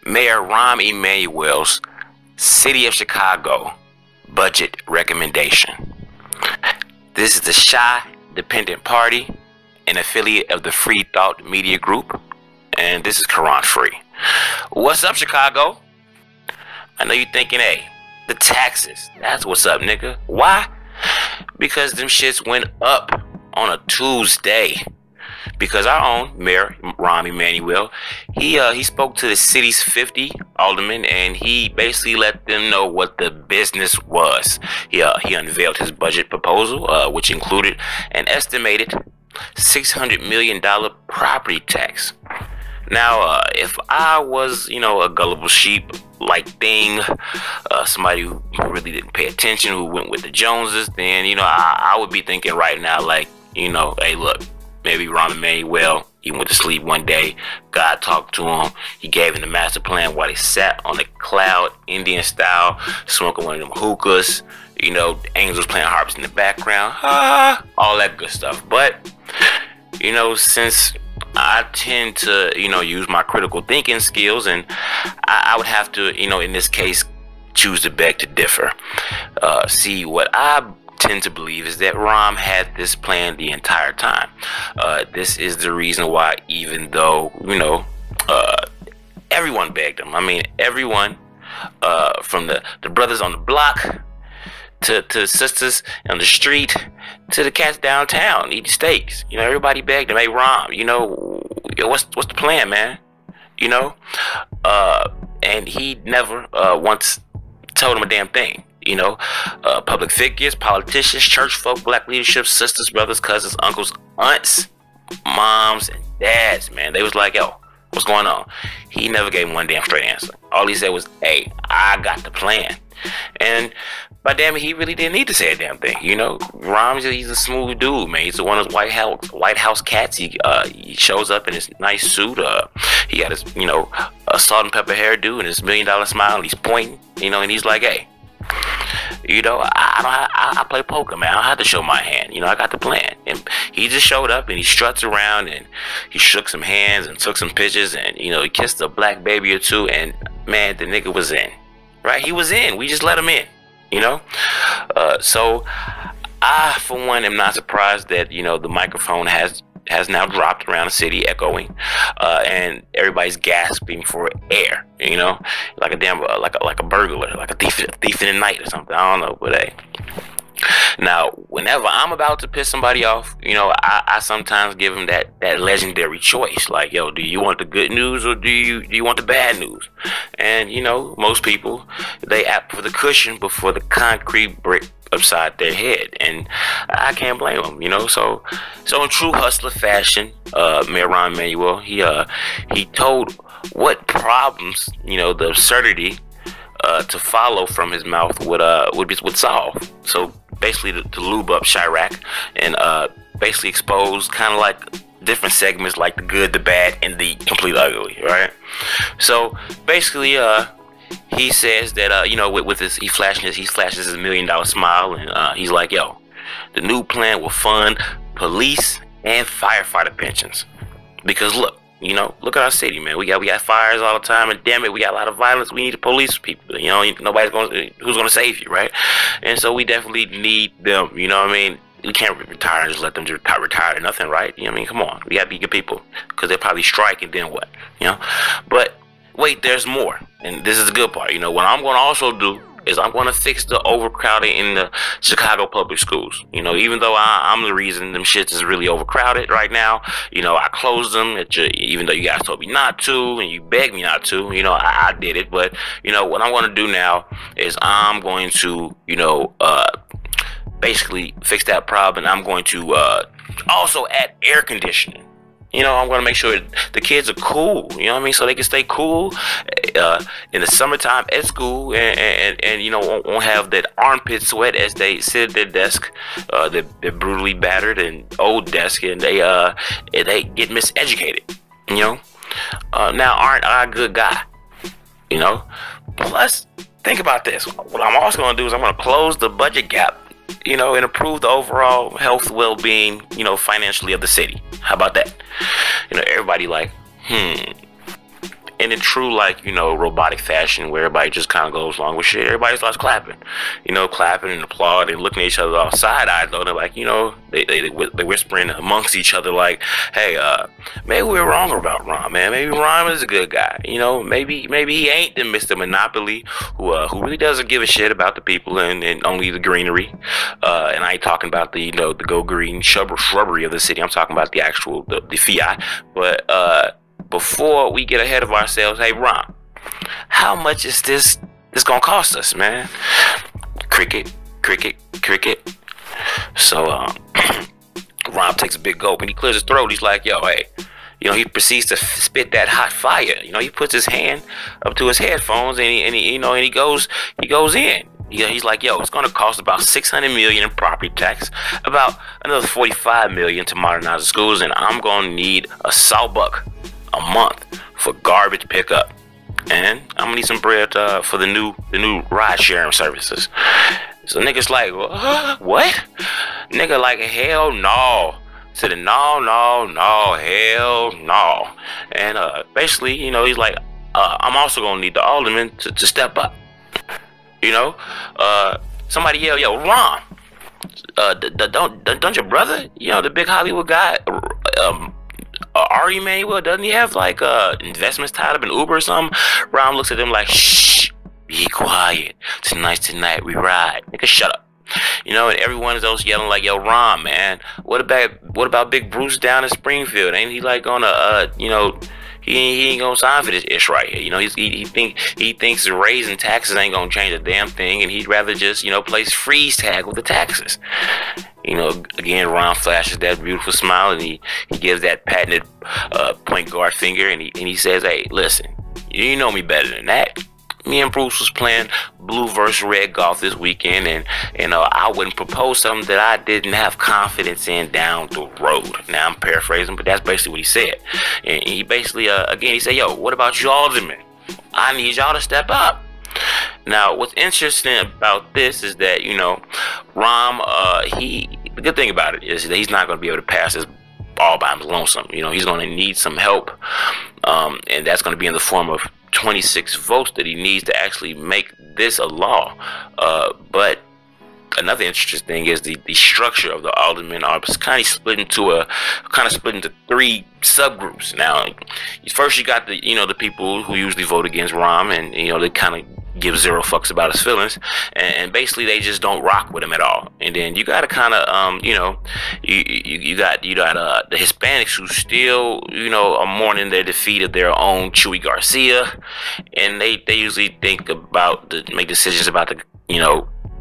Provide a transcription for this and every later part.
Mayor Rahm Emanuel's City of Chicago budget recommendation. This is the Chidependent Party, an affiliate of the Free Thought Media Group, and this is Quran Free. What's up, Chicago? I know you're thinking, hey, the taxes. That's what's up, nigga. Why? Because them shits went up on a Tuesday. Because our own Mayor Rahm Emanuel, he spoke to the city's 50 aldermen, and he basically let them know what the business was. He unveiled his budget proposal, which included an estimated $600 million property tax. Now, if I was, a gullible sheep like thing, somebody who really didn't pay attention, who went with the Joneses, then, I would be thinking right now, like, hey, look, maybe Rahm Emanuel, he went to sleep one day, God talked to him, he gave him the master plan while he sat on the cloud, Indian style, smoking one of them hookahs, angels playing harps in the background, all that good stuff. But, since I tend to, use my critical thinking skills, and I would have to, in this case, choose to beg to differ. See, what I tend to believe is that Rahm had this plan the entire time. This is the reason why, even though, everyone begged him. I mean, everyone, from the brothers on the block, to sisters on the street, to the cats downtown eating steaks. Everybody begged him, hey, Rahm, what's the plan, man? And he never once told him a damn thing. Public figures, politicians, church folk, black leadership, sisters, brothers, cousins, uncles, aunts, moms, and dads, man. They was like, yo, what's going on? He never gave him one damn straight answer. All he said was, hey, I got the plan. And by damn it, he really didn't need to say a damn thing. Rahm, he's a smooth dude, man. He's one of those White House cats. He shows up in his nice suit. He got his, a salt and pepper hairdo and his $1 million smile. And he's pointing, and he's like, hey, I play poker, man. I don't have to show my hand. I got the plan. And he just showed up and he struts around and he shook some hands and took some pictures and, he kissed a black baby or two. And, man, the nigga was in. Right? He was in. We just let him in. So I, for one, am not surprised that, the microphone has now dropped around the city, echoing, and everybody's gasping for air, like a damn, like a burglar, like a thief in the night or something. I don't know, but hey. Now, whenever I'm about to piss somebody off, I sometimes give them that legendary choice. Like, yo, do you want the good news or do you want the bad news? And, most people, they opt for the cushion before the concrete brick upside their head. And I can't blame them, So in true hustler fashion, Mayor Rahm Emanuel, he told what problems, the absurdity to follow from his mouth would solve. So basically to lube up Chirac and basically expose kind of like different segments like the good, the bad, and the complete ugly, right? So basically he says that with this he flashes his $1 million smile, and he's like, yo, the new plan will fund police and firefighter pensions. Because look at our city, man. We got fires all the time, and damn it, we got a lot of who's need to police people. Who's gonna save you, right? And so we definitely need them. We can't retire and just let them just retire to nothing, right? Come on, we gotta be good people, because they'll probably strike, and then what? But wait, there's more, and this is the good part. What I'm gonna also do is I'm going to fix the overcrowding in the Chicago public schools. Even though I'm the reason them shits is really overcrowded right now, I closed them, even though you guys told me not to, and you begged me not to, I did it. But, what I'm going to do now is I'm going to, basically fix that problem. I'm going to also add air conditioning. I'm going to make sure the kids are cool, so they can stay cool in the summertime at school and won't have that armpit sweat as they sit at their desk, they're brutally battered and old desk, and they get miseducated, Now, aren't I a good guy? Plus, think about this. What I'm also going to do is I'm going to close the budget gap, and improve the overall health, well-being, financially of the city. How about that? Everybody like, And and in true, like, robotic fashion, where everybody just kind of goes along with shit, everybody starts clapping, clapping and applauding and looking at each other all side-eyed, though. They're like, they whispering amongst each other, like, hey, maybe we're wrong about Rahm, man. Maybe Rahm is a good guy. Maybe he ain't the Mr. Monopoly who really doesn't give a shit about the people and only the greenery. And I ain't talking about the go green shrubbery of the city. I'm talking about the actual the fiat. But before we get ahead of ourselves, hey Rahm, how much is this gonna cost us, man? Cricket. So Rahm takes a big gulp and he clears his throat. He's like, yo, hey. He proceeds to spit that hot fire. He puts his hand up to his headphones and he goes in. He's like, yo, it's gonna cost about $600 million in property tax, about another $45 million to modernize the schools, and I'm gonna need a $1 a month for garbage pickup, and I'm gonna need some bread for the new ride sharing services. So niggas like, what? Nigga like, hell no. To the no, hell no. And basically, he's like, I'm also gonna need the alderman to step up. Somebody yell, yo, Rahm, don't your brother, the big Hollywood guy, Rahm Emanuel, doesn't he have like investments tied up in Uber or something? Rahm looks at them like, shh, be quiet. Tonight we ride. Nigga, shut up. And everyone else yelling like, yo, Rahm, man, what about Big Bruce down in Springfield? Ain't he like gonna he ain't gonna sign for this ish right here. He thinks raising taxes ain't gonna change a damn thing, and he'd rather just place freeze tag with the taxes. Again, Rahm flashes that beautiful smile, and he gives that patented point guard finger, and he says, hey, listen, you know me better than that. Me and Bruce was playing blue versus red golf this weekend, and I wouldn't propose something that I didn't have confidence in down the road. Now I'm paraphrasing, but that's basically what he said. And he basically, again, he said, yo, what about you aldermen? I need y'all to step up. Now, what's interesting about this is that, Rahm, the good thing about it is that he's not going to be able to pass this all by his lonesome. He's going to need some help, and that's going to be in the form of 26 votes that he needs to actually make this a law. But another interesting thing is the structure of the aldermen are kind of split into three subgroups. Now, first you got the people who usually vote against Rahm, and they kind of give zero fucks about his feelings, and basically they just don't rock with him at all. And then you got to kind of you got the Hispanics who still are mourning their defeat of their own Chuy Garcia, and they usually think about make decisions about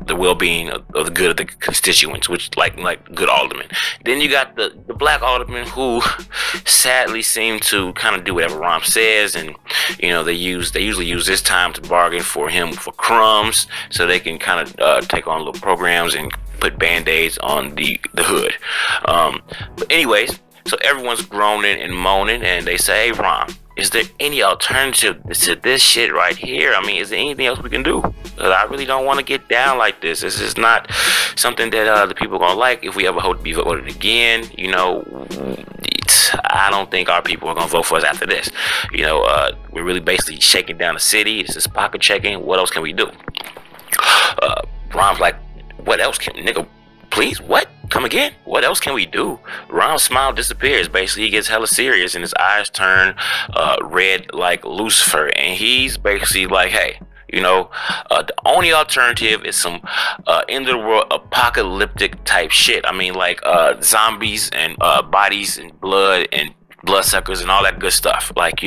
the well-being of the good of the constituents, which like good aldermen. Then you got the black aldermen who sadly seem to kind of do whatever Rahm says, and they usually use this time to bargain for him for crumbs, so they can kind of take on little programs and put band-aids on the hood. But anyways, so everyone's groaning and moaning, and they say, hey Rahm, is there any alternative to this shit right here? I mean, is there anything else we can do? I really don't want to get down like this. This is not something that the people are gonna like if we ever hope to be voted again. I don't think our people are gonna vote for us after this. We're really basically shaking down the city. This is pocket checking. What else can we do? Rahm's like, what else can nigga? Please, what? Come again? What else can we do? Rahm's smile disappears. Basically, he gets hella serious, and his eyes turn red like Lucifer, and he's basically like, hey, the only alternative is some end of the world apocalyptic type shit. I mean, like zombies and bodies and blood and bloodsuckers and all that good stuff. Like,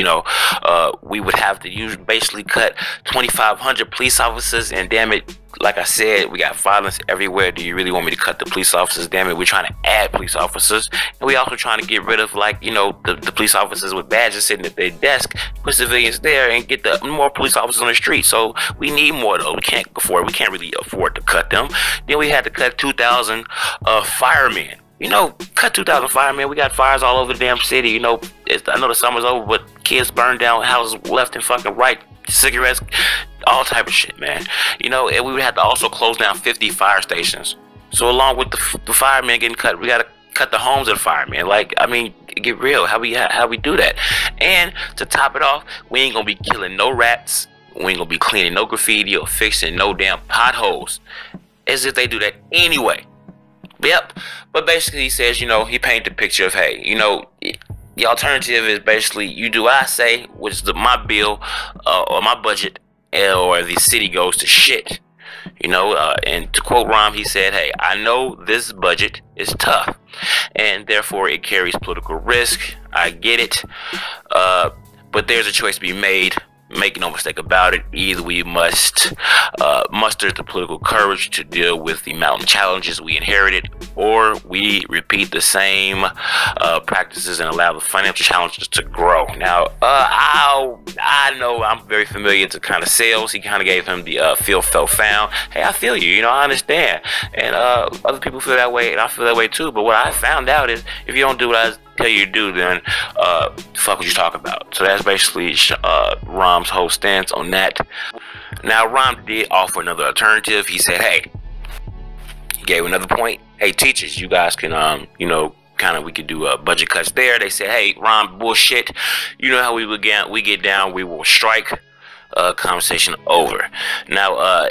we would have to basically cut 2,500 police officers, and damn it, like I said, we got violence everywhere. Do you really want me to cut the police officers? Damn it, we're trying to add police officers, and we also trying to get rid of the police officers with badges sitting at their desk, put civilians there, and get the more police officers on the street. So we need more though. We can't really afford to cut them. Then we had to cut 2,000 firemen. Cut 2,000 firemen. We got fires all over the damn city. I know the summer's over, but kids burned down houses left and fucking right, cigarettes, all type of shit, man. And we would have to also close down 50 fire stations. So along with the firemen getting cut, we got to cut the homes on fire, man. Like, I mean, get real. How we do that? And to top it off, we ain't gonna be killing no rats. We ain't gonna be cleaning no graffiti or fixing no damn potholes. As if they do that anyway. Yep. But basically, he says, he painted a picture of, hey, the alternative is basically you do what I say, which is my bill or my budget, or the city goes to shit. And to quote Rahm, he said, hey, I know this budget is tough and therefore it carries political risk. I get it. But there's a choice to be made. Make no mistake about it. Either we must muster the political courage to deal with the mountain challenges we inherited, or we repeat the same practices and allow the financial challenges to grow. Now, I know I'm very familiar to kind of sales. He kind of gave him the feel, felt, found. Hey, I feel you. I understand. And other people feel that way, and I feel that way too. But what I found out is if you don't do what I tell you to do, then fuck what you talk about. So that's basically Rahm's whole stance on that. Now, Rahm did offer another alternative. He said, hey, he gave another point. Hey, teachers, you guys can, we could do budget cuts there. They said, hey, Rahm, bullshit. You know how we get down, we will strike. Conversation over. Now,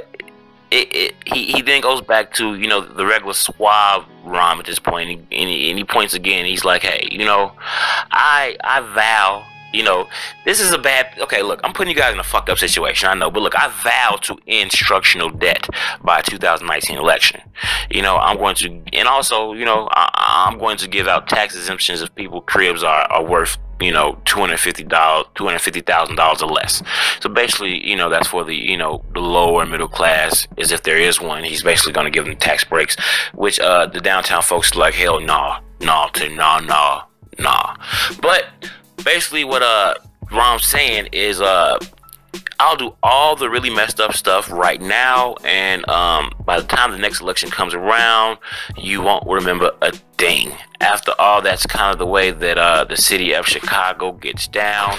he then goes back to the regular suave Rahm at this point, and he points again. He's like, hey, I vow, this is a bad. Okay, look, I'm putting you guys in a fucked up situation, I know, but look, I vow to end structural debt by 2019 election. I'm going to, and also, I'm going to give out tax exemptions if people cribs are worth $250,000 or less. So basically, that's for the the lower middle class, as if there is one. He's basically going to give them tax breaks, which the downtown folks are like, hell nah. But basically, what Rahm's saying is I'll do all the really messed up stuff right now, and by the time the next election comes around, you won't remember a thing. After all, that's kind of the way that the city of Chicago gets down.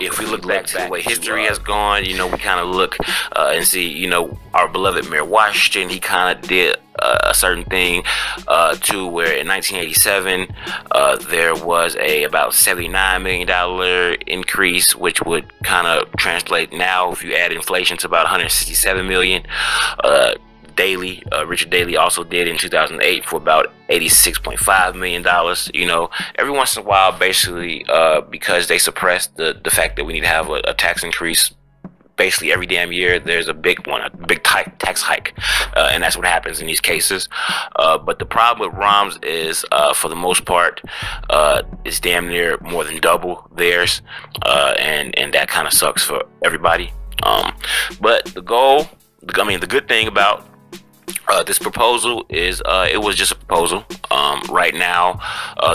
If we look back to the way history has gone, we kind of look and see, our beloved Mayor Washington, he kind of did a certain thing to where in 1987 there was about $79 million increase, which would kind of translate now, if you add inflation, to about $167 million. Richard Daley also did in 2008 for about $86.5 million. Every once in a while, basically, because they suppressed the fact that we need to have a tax increase. Basically, every damn year, there's a big tax hike, and that's what happens in these cases. But the problem with Rahm's is, for the most part, it's damn near more than double theirs, and that kind of sucks for everybody. But the good thing about this proposal is it was just a proposal. Right now,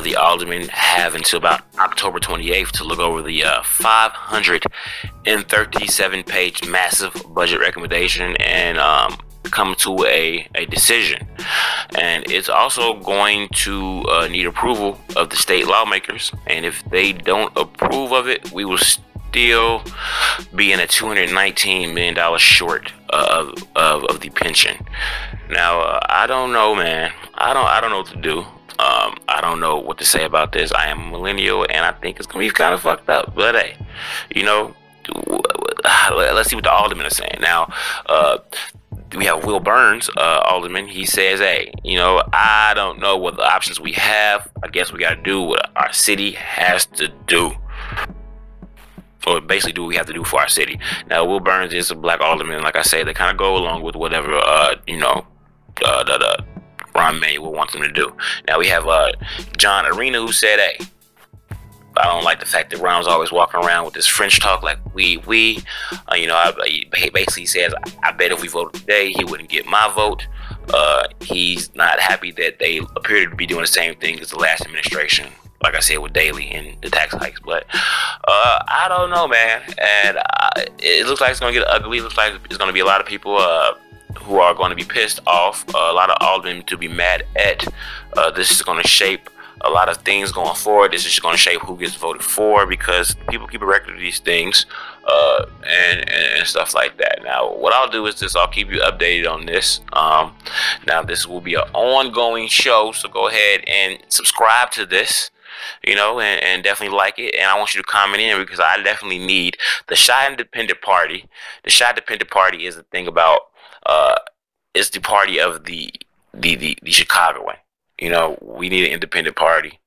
the aldermen have until about October 28th to look over the 537-page massive budget recommendation and come to a decision. And it's also going to need approval of the state lawmakers. And if they don't approve of it, we will still be in a $219 million short of the pension. Now, I don't know, man. I don't know what to do. I don't know what to say about this. I am a millennial, and I think it's gonna be kind of fucked up. But hey, let's see what the aldermen are saying. Now, we have Will Burns, alderman. He says, hey, I don't know what the options we have. I guess we gotta do what our city has to do. Or basically do what we have to do for our city. Now, Will Burns is a black alderman. Like I say, they kind of go along with whatever, Rahm Emanuel wants them to do. Now, we have John Arena, who said, hey, I don't like the fact that Rahm's always walking around with this French talk like we. He basically says, I bet if we voted today, he wouldn't get my vote. He's not happy that they appear to be doing the same thing as the last administration. Like I said, with Daley and the tax hikes. But I don't know, man. And it looks like it's going to get ugly. It looks like there's going to be a lot of people who are going to be pissed off. A lot of aldermen to be mad at. This is going to shape a lot of things going forward. This is going to shape who gets voted for, because people keep a record of these things, and stuff like that. Now, what I'll do is this: I'll keep you updated on this. Now, this will be an ongoing show, so go ahead and subscribe to this, and definitely like it. And I want you to comment in, because I definitely need the Chidependent Party. The Chidependent Party is the thing about, it's the party of the Chicago way. We need an independent party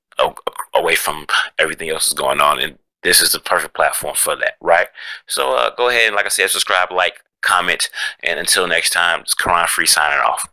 away from everything else that's going on, and this is the perfect platform for that, right? So go ahead and, like I said, subscribe, like, comment, and until next time, it's Quran Free signing off.